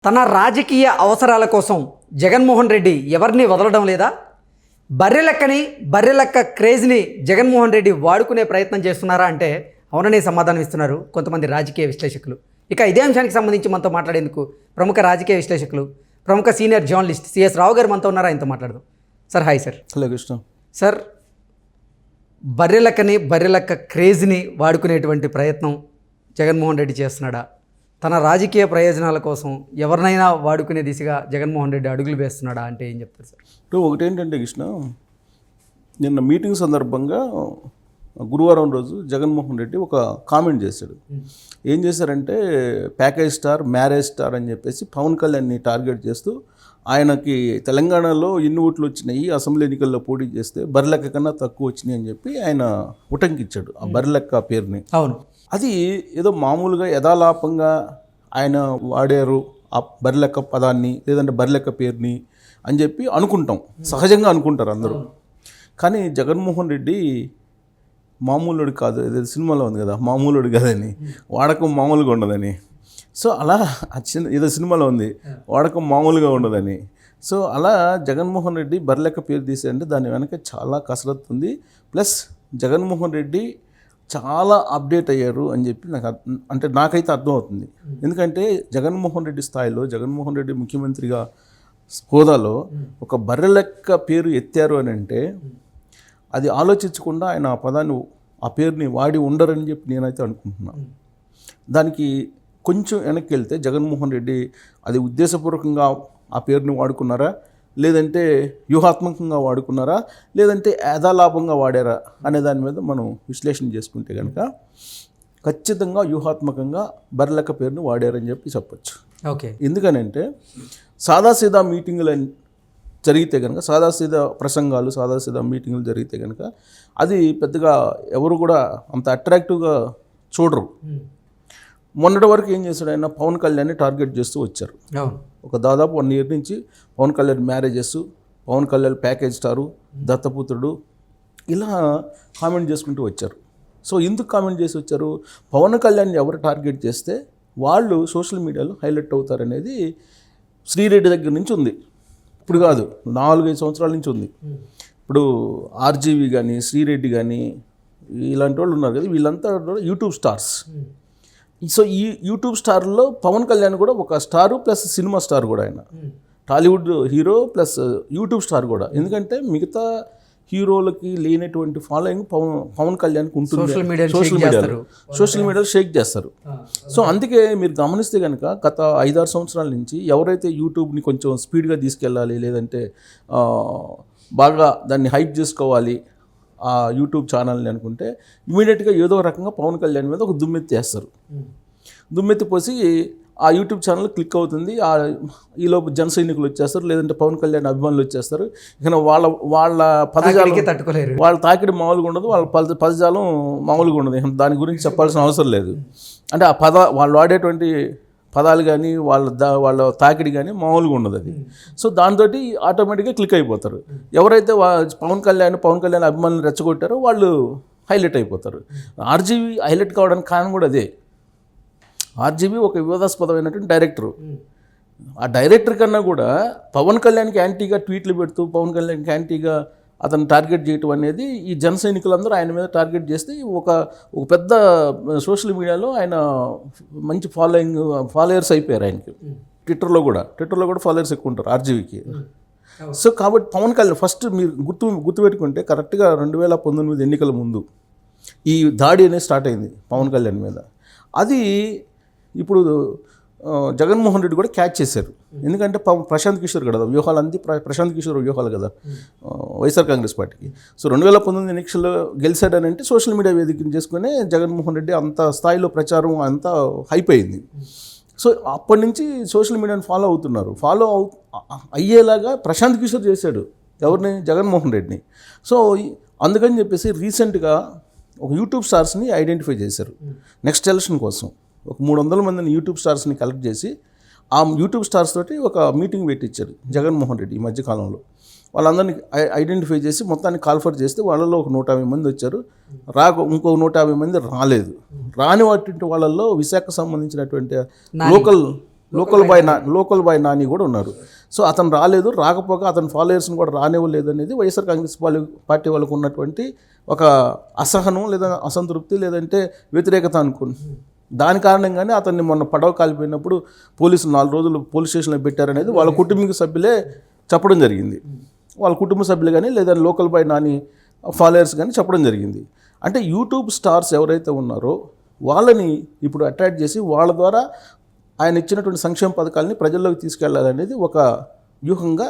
తన రాజకీయ అవసరాల కోసం జగన్మోహన్ రెడ్డి ఎవరిని వదలడం లేదా? బర్రెలెక్క క్రేజ్ని జగన్మోహన్ రెడ్డి వాడుకునే ప్రయత్నం చేస్తున్నారా అంటే అవుననే సమాధానం ఇస్తున్నారు కొంతమంది రాజకీయ విశ్లేషకులు. ఇక ఇదే అంశానికి సంబంధించి మనతో మాట్లాడేందుకు ప్రముఖ రాజకీయ విశ్లేషకులు, ప్రముఖ సీనియర్ జర్నలిస్ట్ సిఎస్ రావు గారు మనతో ఉన్నారా? ఆయనతో మాట్లాడదాం. Sir hi sir. Hello Krishna. Sir, Barrelakka క్రేజ్ని వాడుకునేటువంటి ప్రయత్నం జగన్మోహన్ రెడ్డి చేస్తున్నాడా? తన రాజకీయ ప్రయోజనాల కోసం ఎవరినైనా వాడుకునే దిశగా జగన్మోహన్ రెడ్డి అడుగులు వేస్తున్నాడా అంటే ఏం చెప్తారు సార్? ఇప్పుడు ఒకటేంటంటే కృష్ణ, నిన్న మీటింగ్ సందర్భంగా గురువారం రోజు జగన్మోహన్ రెడ్డి ఒక కామెంట్ చేశాడు. ఏం చేశారంటే ప్యాకేజ్ స్టార్, మ్యారేజ్ స్టార్ అని చెప్పేసి పవన్ కళ్యాణ్ని టార్గెట్ చేస్తూ ఆయనకి తెలంగాణలో ఎన్ని ఓట్లు వచ్చినాయి, అసెంబ్లీ ఎన్నికల్లో పోటీ చేస్తే బర్రెలెక్క కన్నా తక్కువ వచ్చినాయి అని చెప్పి ఆయన ఉటంకిచ్చాడు ఆ బర్రెలెక్క పేరుని. అవును, అది ఏదో మామూలుగా యథాలాపంగా ఆయన వాడారు ఆ బర్రెలెక్క పదాన్ని, లేదంటే బర్రెలెక్క పేరుని అని చెప్పి అనుకుంటాం, సహజంగా అనుకుంటారు అందరూ. కానీ జగన్మోహన్ రెడ్డి మామూలుడు కాదు, ఏదో సినిమాలో ఉంది కదా మామూలుడు కదని, వాడకం మామూలుగా ఉండదని. సో అలా ఏదో సినిమాలో ఉంది వాడకం మామూలుగా ఉండదని. సో అలా జగన్మోహన్ రెడ్డి బర్రెలెక్క పేరు తీసేయంటే దాని వెనక చాలా కసరత్తు ఉంది. ప్లస్ జగన్మోహన్ రెడ్డి చాలా అప్డేట్ అయ్యారు అని చెప్పి నాకైతే అర్థమవుతుంది. ఎందుకంటే జగన్మోహన్ రెడ్డి స్థాయిలో, జగన్మోహన్ రెడ్డి ముఖ్యమంత్రిగా హోదాలో ఒక బర్రెలెక్క పేరు ఎత్తారు అని అంటే అది ఆలోచించకుండా ఆయన ఆ పదాన్ని, ఆ పేరుని వాడి ఉండరని చెప్పి నేనైతే అనుకుంటున్నాను. దానికి కొంచెం వెనక్కి వెళ్తే జగన్మోహన్ రెడ్డి అది ఉద్దేశపూర్వకంగా ఆ పేరుని వాడుకున్నారా, లేదంటే వ్యూహాత్మకంగా వాడుకున్నారా, లేదంటే యథాలాభంగా వాడారా అనే దాని మీద మనం విశ్లేషణ చేసుకుంటే కనుక ఖచ్చితంగా వ్యూహాత్మకంగా బర్రెలెక్క పేరుని వాడారని చెప్పి చెప్పచ్చు. ఓకే. ఎందుకనంటే సాదాసీదా మీటింగులు జరిగితే కనుక, సాదాసీదా ప్రసంగాలు, సాదాసీదా మీటింగులు జరిగితే కనుక అది పెద్దగా ఎవరు కూడా అంత అట్రాక్టివ్గా చూడరు. మొన్నటి వరకు ఏం చేశాడు ఆయన, పవన్ కళ్యాణ్ని టార్గెట్ చేస్తూ వచ్చారు. ఒక దాదాపు 1 year నుంచి Pawan Kalyan marriages, Pawan Kalyan package star, దత్తపుత్రుడు, ఇలా కామెంట్ చేసుకుంటూ వచ్చారు. సో ఎందుకు కామెంట్ చేసి వచ్చారు? పవన్ కళ్యాణ్ని ఎవరు టార్గెట్ చేస్తే వాళ్ళు సోషల్ మీడియాలో హైలైట్ అవుతారనేది శ్రీరెడ్డి దగ్గర నుంచి ఉంది. ఇప్పుడు కాదు, 4-5 సంవత్సరాల నుంచి ఉంది. ఇప్పుడు ఆర్జీవి కానీ, శ్రీరెడ్డి కానీ, ఇలాంటి వాళ్ళు ఉన్నారు కదా, వీళ్ళంతా యూట్యూబ్ స్టార్స్. సో ఈ యూట్యూబ్ స్టార్లో పవన్ కళ్యాణ్ కూడా ఒక స్టారు ప్లస్ సినిమా స్టార్ కూడా, ఆయన Tollywood hero plus YouTube star కూడా. ఎందుకంటే మిగతా హీరోలకి లేనటువంటి ఫాలోయింగ్ పవన్ కళ్యాణ్కి ఉంటుంది. సోషల్ మీడియాలో షేక్ చేస్తారు. సో అందుకే మీరు గమనిస్తే కనుక గత 5-6 సంవత్సరాల నుంచి ఎవరైతే యూట్యూబ్ని కొంచెం స్పీడ్గా తీసుకెళ్ళాలి, లేదంటే బాగా దాన్ని హైప్ చేసుకోవాలి ఆ యూట్యూబ్ ఛానల్ని అనుకుంటే ఇమీడియట్గా ఏదో రకంగా పవన్ కళ్యాణ్ మీద ఒక దుమ్మెత్తి వేస్తారు. దుమ్మెత్తి పోసి ఆ యూట్యూబ్ ఛానల్ క్లిక్ అవుతుంది. ఈలోపు జన సైనికులు వచ్చేస్తారు, లేదంటే పవన్ కళ్యాణ్ అభిమానులు వచ్చేస్తారు. ఇక వాళ్ళ పదజాలం తట్టుకోలేరు, వాళ్ళ తాకిడి మామూలుగా ఉండదు, వాళ్ళ పదజాలం మామూలుగా ఉండదు. దాని గురించి చెప్పాల్సిన అవసరం లేదు. అంటే ఆ వాళ్ళు వాడేటువంటి పదాలు కానీ వాళ్ళ తాకిడి కానీ మామూలుగా ఉండదు అది. సో దాంతో ఆటోమేటిక్గా క్లిక్ అయిపోతారు. ఎవరైతే పవన్ కళ్యాణ్ అభిమానులు రెచ్చగొట్టారో వాళ్ళు హైలైట్ అయిపోతారు. ఆర్జీవి హైలైట్ కావడానికి కారణం కూడా అదే. ఆర్జీవి ఒక వివాదాస్పదమైనటువంటి డైరెక్టరు. ఆ డైరెక్టర్ కన్నా కూడా పవన్ కళ్యాణ్కి యాంటీగా ట్వీట్లు పెడుతూ పవన్ కళ్యాణ్కి యాంటీగా అతను టార్గెట్ చేయటం అనేది ఈ జన సైనికులందరూ ఆయన మీద టార్గెట్ చేస్తే ఒక పెద్ద సోషల్ మీడియాలో ఆయన మంచి ఫాలోయర్స్ అయిపోయారు ఆయనకి. ట్విట్టర్లో కూడా ఫాలోయర్స్ ఎక్కువ ఉంటారు ఆర్జీవికి. సో కాబట్టి పవన్ కళ్యాణ్ ఫస్ట్ మీరు గుర్తుపెట్టుకుంటే కరెక్ట్గా 2019 ఎన్నికల ముందు ఈ దాడి అనేది స్టార్ట్ అయింది పవన్ కళ్యాణ్ మీద. అది ఇప్పుడు జగన్మోహన్ రెడ్డి కూడా క్యాచ్ చేశారు. ఎందుకంటే ప్రశాంత్ కిషోర్ కదా వ్యూహాలు, అంది ప్రశాంత్ కిషోర్ వ్యూహాలు కదా వైఎస్ఆర్ కాంగ్రెస్ పార్టీకి. సో 2019 ఎన్నికల్లో గెలిచాడనంటే సోషల్ మీడియా వేదికను చేసుకునే జగన్మోహన్ రెడ్డి అంత స్థాయిలో ప్రచారం అంతా హైప్ అయింది. సో అప్పటి నుంచి సోషల్ మీడియాని ఫాలో అయ్యేలాగా ప్రశాంత్ కిషోర్ చేశాడు ఎవరిని, జగన్మోహన్ రెడ్డిని. సో అందుకని చెప్పేసి రీసెంట్గా ఒక యూట్యూబ్ స్టార్స్ని ఐడెంటిఫై చేశారు నెక్స్ట్ ఎలక్షన్ కోసం. ఒక 300 మందిని యూట్యూబ్ స్టార్స్ని కలెక్ట్ చేసి ఆ యూట్యూబ్ స్టార్స్ తోటి ఒక మీటింగ్ పెట్టించారు జగన్మోహన్ రెడ్డి ఈ మధ్యకాలంలో. వాళ్ళందరినీ ఐడెంటిఫై చేసి మొత్తాన్ని కాల్ఫర్ చేస్తే వాళ్ళలో ఒక 150 మంది వచ్చారు. ఇంకో 150 మంది రాలేదు. రాని వాటి వాళ్ళల్లో విశాఖకు సంబంధించినటువంటి లోకల్ లోకల్ బాయ్ నాని కూడా ఉన్నారు. సో అతను రాలేదు, రాకపోగా అతని ఫాలోయర్స్ని కూడా రానివ్వలేదు అనేది వైఎస్ఆర్ కాంగ్రెస్ పార్టీ వాళ్ళకు ఉన్నటువంటి ఒక అసహనం లేదా అసంతృప్తి లేదంటే వ్యతిరేకత అనుకోండి. దాని కారణంగానే అతన్ని మొన్న పడవ కాలిపోయినప్పుడు పోలీసులు 4 రోజులు పోలీస్ స్టేషన్లో పెట్టారనేది వాళ్ళ కుటుంబ సభ్యులే చెప్పడం జరిగింది. వాళ్ళ కుటుంబ సభ్యులు కానీ లేదా లోకల్ బాయ్ నాని ఫాలోయర్స్ కానీ చెప్పడం జరిగింది. అంటే యూట్యూబ్ స్టార్స్ ఎవరైతే ఉన్నారో వాళ్ళని ఇప్పుడు అట్రాక్ట్ చేసి వాళ్ళ ద్వారా ఆయన ఇచ్చినటువంటి సంక్షేమ పథకాలని ప్రజల్లోకి తీసుకెళ్లాలనేది ఒక వ్యూహంగా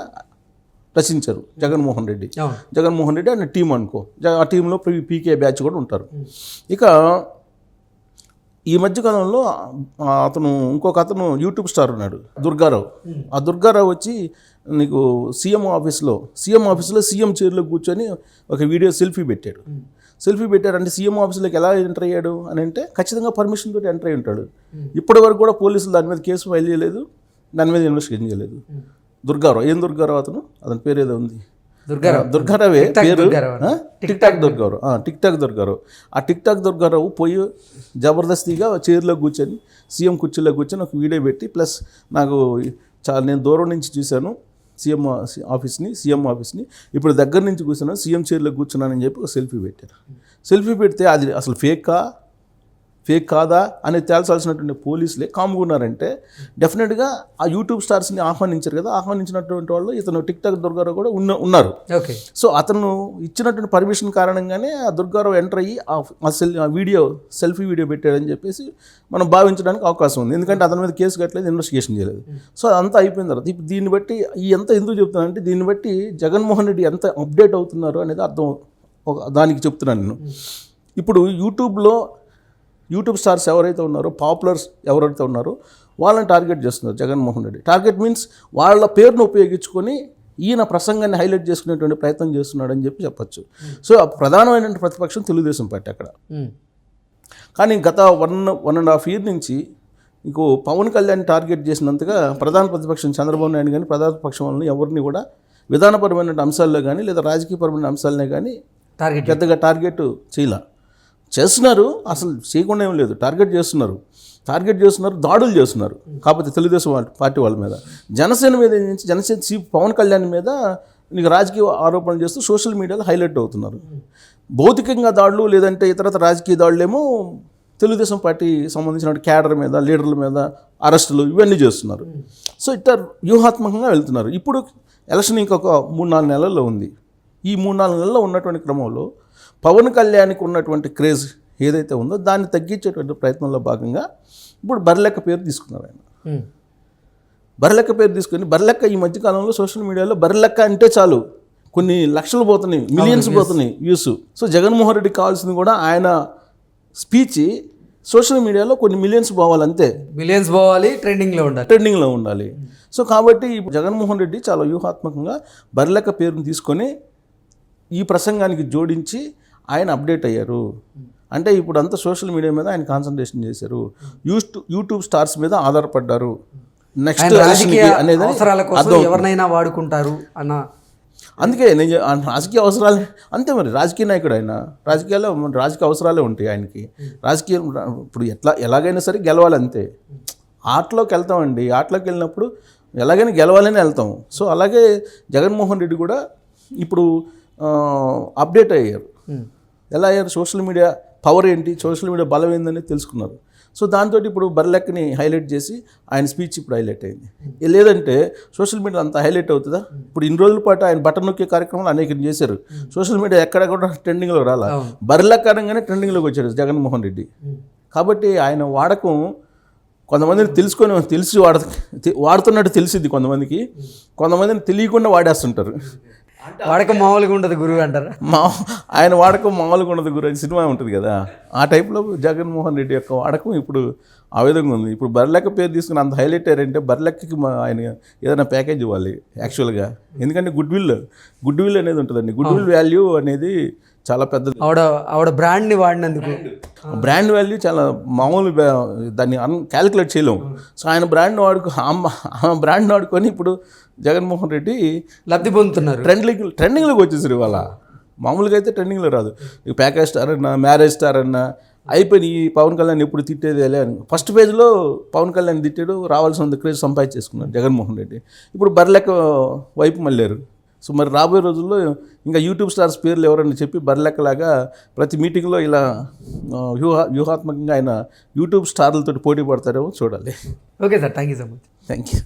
రచించారు జగన్మోహన్ రెడ్డి. జగన్మోహన్ రెడ్డి ఆయన టీం అనుకో, ఆ టీంలో పీకే బ్యాచ్ కూడా ఉంటారు. ఇక ఈ మధ్యకాలంలో ఇంకొక అతను యూట్యూబ్ స్టార్ ఉన్నాడు దుర్గారావు. ఆ దుర్గారావు వచ్చి నీకు సీఎం ఆఫీస్లో సీఎం చైర్లో కూర్చొని ఒక వీడియో సెల్ఫీ పెట్టారంటే సీఎం ఆఫీస్లోకి ఎలా ఎంటర్ అయ్యాడు అని అంటే ఖచ్చితంగా పర్మిషన్ తోటి ఎంటర్ అయ్యి ఉంటాడు. ఇప్పటి వరకు కూడా పోలీసులు దాని మీద కేసు ఫైల్ చేయలేదు, దాని మీద ఇన్వెస్టిగేషన్ చేయలేదు. దుర్గారావు అతని పేరు ఏదో ఉంది, దుర్గారావే పేరు, టిక్ టాక్ దుర్గారావు. ఆ టిక్ టాక్ దుర్గారావు పోయి జబర్దస్తిగా చైర్లో కూర్చొని సీఎం కుర్చీలో కూర్చొని ఒక వీడియో పెట్టి ప్లస్ నాకు నేను దూరం నుంచి చూశాను సీఎం ఆఫీస్ని ఇప్పుడు దగ్గర నుంచి కూర్చున్నాను, సీఎం చైర్లో కూర్చున్నానని చెప్పి ఒక సెల్ఫీ పెట్టారు. సెల్ఫీ పెడితే అది అసలు ఫేక్ కాదా అనేది తేల్చాల్సినటువంటి పోలీసులే కామ్గా ఉన్నారంటే డెఫినెట్గా ఆ యూట్యూబ్ స్టార్స్ని ఆహ్వానించారు కదా, ఆహ్వానించినటువంటి వాళ్ళు ఇతను టిక్ టాక్ దుర్గారావు కూడా ఉన్నారు. సో అతను ఇచ్చినటువంటి పర్మిషన్ కారణంగానే ఆ దుర్గారావు ఎంటర్ అయ్యి సెల్ఫీ వీడియో పెట్టాడని చెప్పేసి మనం భావించడానికి అవకాశం ఉంది. ఎందుకంటే అతని మీద కేసు కట్టలేదు, ఇన్వెస్టిగేషన్ చేయలేదు. సో అదంతా అయిపోయిన తర్వాత ఇప్పుడు దీన్ని బట్టి ఎంత ఎందుకు చెప్తున్నానంటే దీన్ని బట్టి జగన్మోహన్ రెడ్డి ఎంత అప్డేట్ అవుతున్నారు అనేది అర్థం, దానికి చెప్తున్నాను నేను. ఇప్పుడు యూట్యూబ్ స్టార్స్ ఎవరైతే ఉన్నారో, పాపులర్స్ ఎవరైతే ఉన్నారో వాళ్ళని టార్గెట్ చేస్తున్నారు జగన్మోహన్ రెడ్డి. టార్గెట్ మీన్స్ వాళ్ళ పేరును ఉపయోగించుకొని ఈయన ప్రసంగాన్ని హైలైట్ చేసుకునేటువంటి ప్రయత్నం చేస్తున్నాడు అని చెప్పచ్చు. సో ప్రధానమైన ప్రతిపక్షం తెలుగుదేశం పార్టీ అక్కడ. కానీ గత 1.5 year నుంచి ఇంకో పవన్ కళ్యాణ్ టార్గెట్ చేసినంతగా ప్రధాన ప్రతిపక్షం చంద్రబాబు నాయుడు కానీ ప్రధాన పక్షం వాళ్ళని ఎవరిని కూడా విధానపరమైన అంశాల్లో కానీ లేదా రాజకీయపరమైన అంశాలనే కానీ పెద్దగా టార్గెట్ చేస్తున్నారు. అసలు చేయకుండా ఏం లేదు, టార్గెట్ చేస్తున్నారు, దాడులు చేస్తున్నారు. కాకపోతే తెలుగుదేశం పార్టీ వాళ్ళ మీద, జనసేన పవన్ కళ్యాణ్ మీద నీకు రాజకీయ ఆరోపణలు చేస్తూ సోషల్ మీడియాలో హైలైట్ అవుతున్నారు. భౌతికంగా దాడులు లేదంటే ఇతర రాజకీయ దాడులు ఏమో తెలుగుదేశం పార్టీ సంబంధించిన క్యాడర్ మీద, లీడర్ల మీద అరెస్టులు ఇవన్నీ చేస్తున్నారు. సో ఇట్లా వ్యూహాత్మకంగా వెళ్తున్నారు. ఇప్పుడు ఎలక్షన్ ఇంకొక 3-4 నెలల్లో ఉంది. ఈ 3-4 నెలల్లో ఉన్నటువంటి క్రమంలో పవన్ కళ్యాణ్కి ఉన్నటువంటి క్రేజ్ ఏదైతే ఉందో దాన్ని తగ్గించేటువంటి ప్రయత్నంలో భాగంగా ఇప్పుడు బర్లెక్క పేరు తీసుకున్నారు ఆయన. బర్లెక్క పేరు తీసుకొని బర్లెక్క ఈ మధ్యకాలంలో సోషల్ మీడియాలో బర్లెక్క అంటే చాలు కొన్ని లక్షలు పోతున్నాయి, మిలియన్స్ పోతున్నాయి వ్యూస్. సో జగన్మోహన్ రెడ్డికి కావాల్సింది కూడా ఆయన స్పీచ్ సోషల్ మీడియాలో కొన్ని మిలియన్స్ పోవాలి, ట్రెండింగ్లో ఉండాలి. సో కాబట్టి జగన్మోహన్ రెడ్డి చాలా వ్యూహాత్మకంగా బర్లెక్క పేరును తీసుకొని ఈ ప్రసంగానికి జోడించి ఆయన అప్డేట్ అయ్యారు. అంటే ఇప్పుడు అంతా సోషల్ మీడియా మీద ఆయన కాన్సన్ట్రేషన్ చేశారు, యూట్యూబ్ స్టార్స్ మీద ఆధారపడ్డారు. నెక్స్ట్ అనేది ఎవరినైనా వాడుకుంటారు అన్న, అందుకే నేను రాజకీయ అవసరాలు అంతే. మరి రాజకీయ నాయకుడు ఆయన, రాజకీయ అవసరాలే ఉంటాయి ఆయనకి. రాజకీయం ఇప్పుడు ఎలాగైనా సరే గెలవాలి అంతే. ఆటలోకి వెళ్తామండి, ఆటలోకి వెళ్ళినప్పుడు ఎలాగైనా గెలవాలని వెళ్తాం. సో అలాగే జగన్మోహన్ రెడ్డి కూడా ఇప్పుడు అప్డేట్ అయ్యారు. ఎలా అయ్యారు? సోషల్ మీడియా పవర్ ఏంటి, సోషల్ మీడియా బలం ఏందని తెలుసుకున్నారు. సో దాంతో ఇప్పుడు బర్లెక్కని హైలైట్ చేసి ఆయన స్పీచ్ ఇప్పుడు హైలైట్ అయింది. లేదంటే సోషల్ మీడియా అంత హైలైట్ అవుతుందా? ఇప్పుడు ఇన్ని రోజుల పాటు ఆయన బటన్ నొక్కే కార్యక్రమాలు అనేక చేశారు. సోషల్ మీడియా ఎక్కడ కూడా ట్రెండింగ్లో రాలా, బర్లెక్కరంగానే ట్రెండింగ్లోకి వచ్చాడు జగన్మోహన్ రెడ్డి. కాబట్టి ఆయన వాడకం కొంతమందిని తెలిసి వాడుతున్నట్టు తెలిసిద్ది, కొంతమందిని తెలియకుండా వాడేస్తుంటారు. వాడకం మామూలుగా ఉండదు గురువు అంటారా? ఆయన వాడకం మామూలుగా ఉండదు గురువు అని సినిమా ఉంటుంది కదా, ఆ టైప్లో జగన్మోహన్ రెడ్డి యొక్క వాడకం ఇప్పుడు ఆ విధంగా ఉంది. ఇప్పుడు బర్లెక్క పేరు తీసుకుని అంత హైలైట్ అయ్యారంటే బర్లెక్కకి ఆయన ఏదైనా ప్యాకేజ్ ఇవ్వాలి యాక్చువల్గా. ఎందుకంటే గుడ్ విల్ అనేది ఉంటుందండి. గుడ్ విల్ వాల్యూ అనేది చాలా పెద్దది. ఆవిడ బ్రాండ్ని వాడినందుకు బ్రాండ్ వాల్యూ చాలా మామూలు, దాన్ని క్యాలిక్యులేట్ చేయలేము. సో ఆయన బ్రాండ్ వాడుకొని ఇప్పుడు జగన్మోహన్ రెడ్డి లబ్ధి పొందుతున్నారు. ట్రెండింగ్లోకి వచ్చేసారు ఇవాళ. మామూలుగా అయితే ట్రెండింగ్లో రాదు. ప్యాకేజ్ స్టార్ అన్నా, మ్యారేజ్ స్టార్ అన్నా, అయిపోయింది ఈ పవన్ కళ్యాణ్ ఎప్పుడు తిట్టేది అని ఫస్ట్ పేజ్లో పవన్ కళ్యాణ్ తిట్టాడు, రావాల్సిన క్రేజ్ సంపాదించేసుకున్నాడు జగన్మోహన్ రెడ్డి. ఇప్పుడు బర్లెక్క వైపు మళ్ళారు. సో మరి రాబోయే రోజుల్లో ఇంకా యూట్యూబ్ స్టార్స్ పేర్లు ఎవరని చెప్పి బర్లెక్కలాగా ప్రతి మీటింగ్లో ఇలా వ్యూహాత్మకంగా ఆయన యూట్యూబ్ స్టార్లతో పోటీ పడతారేమో చూడాలి. Okay sir, thank you so much. Thank you.